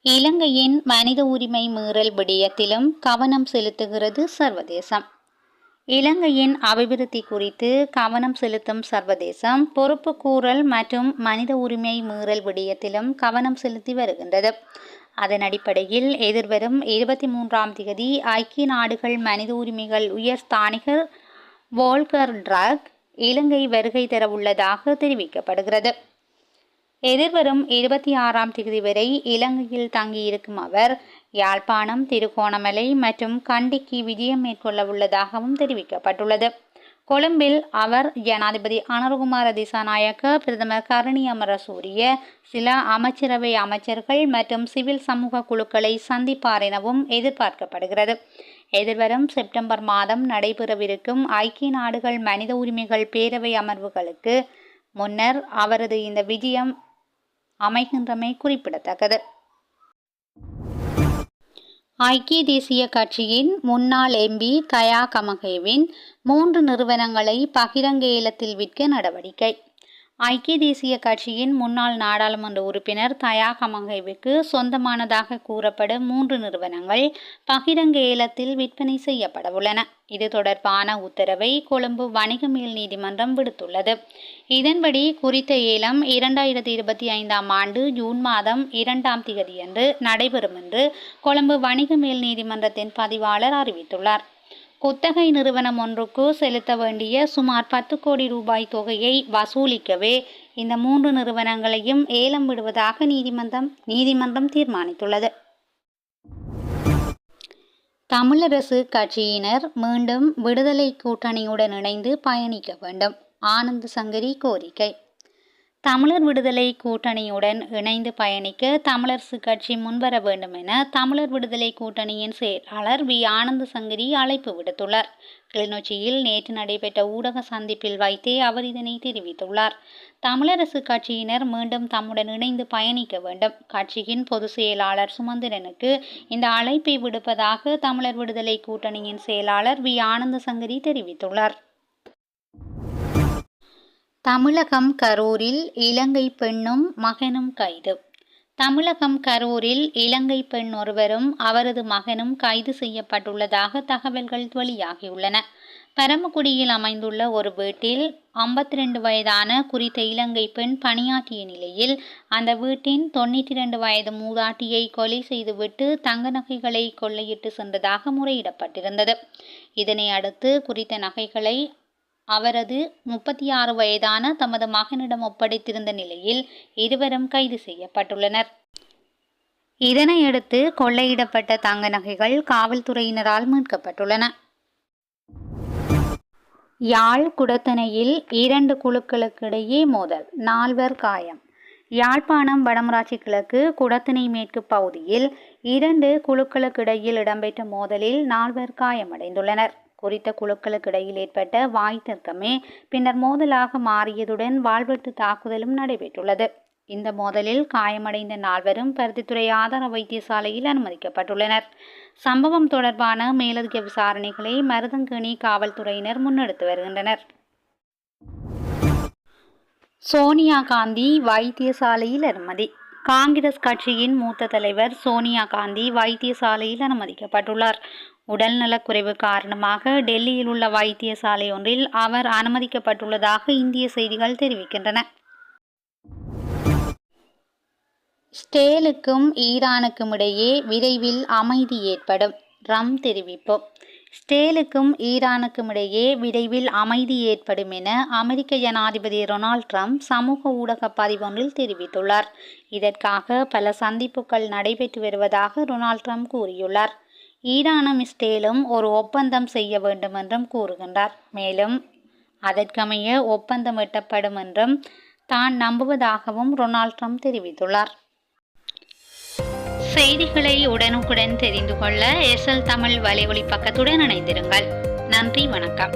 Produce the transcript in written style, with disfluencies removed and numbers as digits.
இலங்கையின் மனித உரிமை மீறல் விடயத்திலும் கவனம் செலுத்துகிறது சர்வதேசம். இலங்கையின் அபிவிருத்தி குறித்து கவனம் செலுத்தும் சர்வதேசம் பொறுப்புக்கூறல் மற்றும் மனித உரிமை மீறல் விடயத்திலும் கவனம் செலுத்தி வருகின்றது. அதன் அடிப்படையில் எதிர்வரும் 23ஆம் தேதி ஐக்கிய நாடுகள் மனித உரிமைகள் உயர்ஸ்தானிகர் வோல்கர் டர்க் இலங்கை வருகை தரவுள்ளதாக தெரிவிக்கப்படுகிறது. எதிர்வரும் 26ஆம் தேதி வரை இலங்கையில் தங்கியிருக்கும் அவர் யாழ்ப்பாணம், திருகோணமலை மற்றும் கண்டிக்கு விஜயம் மேற்கொள்ள உள்ளதாகவும் தெரிவிக்கப்பட்டுள்ளது. கொழும்பில் அவர் ஜனாதிபதி அனுரகுமார திசாநாயக்க, பிரதமர் கரணி அமரசூரிய, சில அமைச்சரவை அமைச்சர்கள் மற்றும் சிவில் சமூக குழுக்களை சந்திப்பார் எனவும் எதிர்பார்க்கப்படுகிறது. எதிர்வரும் செப்டம்பர் மாதம் நடைபெறவிருக்கும் ஐக்கிய நாடுகள் மனித உரிமைகள் பேரவை அமர்வுகளுக்கு முன்னர் அவரது இந்த விஜயம் அமைகின்றமை குறிப்பிடத்தக்கது. ஐக்கிய தேசிய கட்சியின் முன்னாள் எம்பி தயா கமகேவின் 3 நிறுவனங்களை பகிரங்க ஏலத்தில் விற்க நடவடிக்கை. ஐக்கிய தேசிய கட்சியின் முன்னாள் நாடாளுமன்ற உறுப்பினர் தயா கமகேவுக்கு சொந்தமானதாக கூறப்படும் 3 நிறுவனங்கள் பகிரங்க ஏலத்தில் விற்பனை செய்யப்படவுள்ளன. இது தொடர்பான உத்தரவை கொழும்பு வணிக மேல் நீதிமன்றம் விடுத்துள்ளது. இதன்படி குறித்த ஏலம் 2025ஆம் ஆண்டு ஜூன் மாதம் 2ஆம் தேதியன்று நடைபெறும் என்று கொழும்பு வணிக மேல் நீதிமன்றத்தின் பதிவாளர் அறிவித்துள்ளார். குத்தகை நிறுவனம் ஒன்றுக்கு செலுத்த வேண்டிய சுமார் 10 கோடி ரூபாய் தொகையை வசூலிக்கவே இந்த 3 நிறுவனங்களையும் ஏலம் விடுவதாக நீதிமன்றம் தீர்மானித்துள்ளது. தமிழரசு கட்சியினர் மீண்டும் விடுதலை கூட்டணியுடன் இணைந்து பயணிக்க வேண்டும். ஆனந்த் சங்கரி கோரிக்கை. தமிழர் விடுதலை கூட்டணியுடன் இணைந்து பயணிக்க தமிழரசு கட்சி முன்வர வேண்டும் என தமிழர் விடுதலை கூட்டணியின் செயலாளர் வி. ஆனந்த் சங்கரி அழைப்பு விடுத்துள்ளார். கிளிநொச்சியில் நேற்று நடைபெற்ற ஊடக சந்திப்பில் வைத்தே அவர் இதனை தெரிவித்துள்ளார். தமிழரசு கட்சியினர் மீண்டும் தம்முடன் இணைந்து பயணிக்க வேண்டும். கட்சியின் பொதுச் செயலாளர் சுமந்திரனுக்கு இந்த அழைப்பை விடுப்பதாக தமிழர் விடுதலை கூட்டணியின் செயலாளர் வி. ஆனந்த் சங்கரி தெரிவித்துள்ளார். தமிழகம் கரூரில் இலங்கை பெண்ணும் மகனும் கைது. தமிழகம் கரூரில் இலங்கை பெண் ஒருவரும் அவரது மகனும் கைது செய்யப்பட்டுள்ளதாக தகவல்கள் வெளியாகியுள்ளன. பரமக்குடியில் அமைந்துள்ள ஒரு வீட்டில் 52 வயதான குறித்த இலங்கை பெண் பணியாற்றிய நிலையில் அந்த வீட்டின் 92 வயது மூதாட்டியை கொலை செய்துவிட்டு தங்க நகைகளை கொள்ளையிட்டு சென்றதாக முறையிடப்பட்டிருந்தது. இதனை அடுத்து குறித்த நகைகளை அவரது 36 வயதான தமது மகனிடம் ஒப்படைத்திருந்த நிலையில் இருவரும் கைது செய்யப்பட்டுள்ளனர். இதனையடுத்து கொள்ளையிடப்பட்ட தங்க நகைகள் காவல்துறையினரால் மீட்கப்பட்டுள்ளன. யாழ் குடத்தனையில் 2 குழுக்களுக்கிடையே மோதல், 4 காயம். யாழ்ப்பாணம் வடமராட்சி கிழக்கு குடத்தனை மேற்கு பகுதியில் 2 குழுக்களுக்கிடையில் இடம்பெற்ற மோதலில் 4 காயமடைந்துள்ளனர். குறித்த குழுக்களுக்கிடையில் ஏற்பட்ட வாய் தர்க்கமே பின்னர் மோதலாக மாறியதுடன் வாழ்வெட்டு தாக்குதலும் நடைபெற்றுள்ளது. இந்த மோதலில் காயமடைந்த 4 பருத்தித்துறை ஆதார வைத்தியசாலையில் அனுமதிக்கப்பட்டுள்ளனர். சம்பவம் தொடர்பான மேலதிக விசாரணைகளை மருதங்கேணி காவல்துறையினர் முன்னெடுத்து வருகின்றனர். சோனியா காந்தி வைத்தியசாலையில் அனுமதி. காங்கிரஸ் கட்சியின் மூத்த தலைவர் சோனியா காந்தி வைத்தியசாலையில் அனுமதிக்கப்பட்டுள்ளார். உடல்நலக்குறைவு காரணமாக டெல்லியில் உள்ள வைத்தியசாலை ஒன்றில் அவர் அனுமதிக்கப்பட்டுள்ளதாக இந்திய செய்திகள் தெரிவிக்கின்றன. இஸ்ரேலுக்கும் ஈரானுக்கும் இடையே விரைவில் அமைதி ஏற்படும், ட்ரம்ப் தெரிவிப்பு. இஸ்ரேலுக்கும் ஈரானுக்கும் இடையே விரைவில் அமைதி ஏற்படும் என அமெரிக்க ஜனாதிபதி டொனால்ட் ட்ரம்ப் சமூக ஊடக பதிவொன்றில் தெரிவித்துள்ளார். இதற்காக பல சந்திப்புகள் நடைபெற்று வருவதாக டொனால்ட் ட்ரம்ப் கூறியுள்ளார். ஈரானும் இஸ்ரேலும் ஒரு ஒப்பந்தம் செய்ய வேண்டும் என்றும் கூறுகின்றார். மேலும் அதற்கமைய ஒப்பந்தம் எட்டப்படும் என்றும் தான் நம்புவதாகவும் டொனால்ட் ட்ரம்ப் தெரிவித்துள்ளார். செய்திகளை உடனுக்குடன் தெரிந்து கொள்ள SL தமிழ் வலையொலி பக்கத்துடன் இணைந்திருங்கள். நன்றி, வணக்கம்.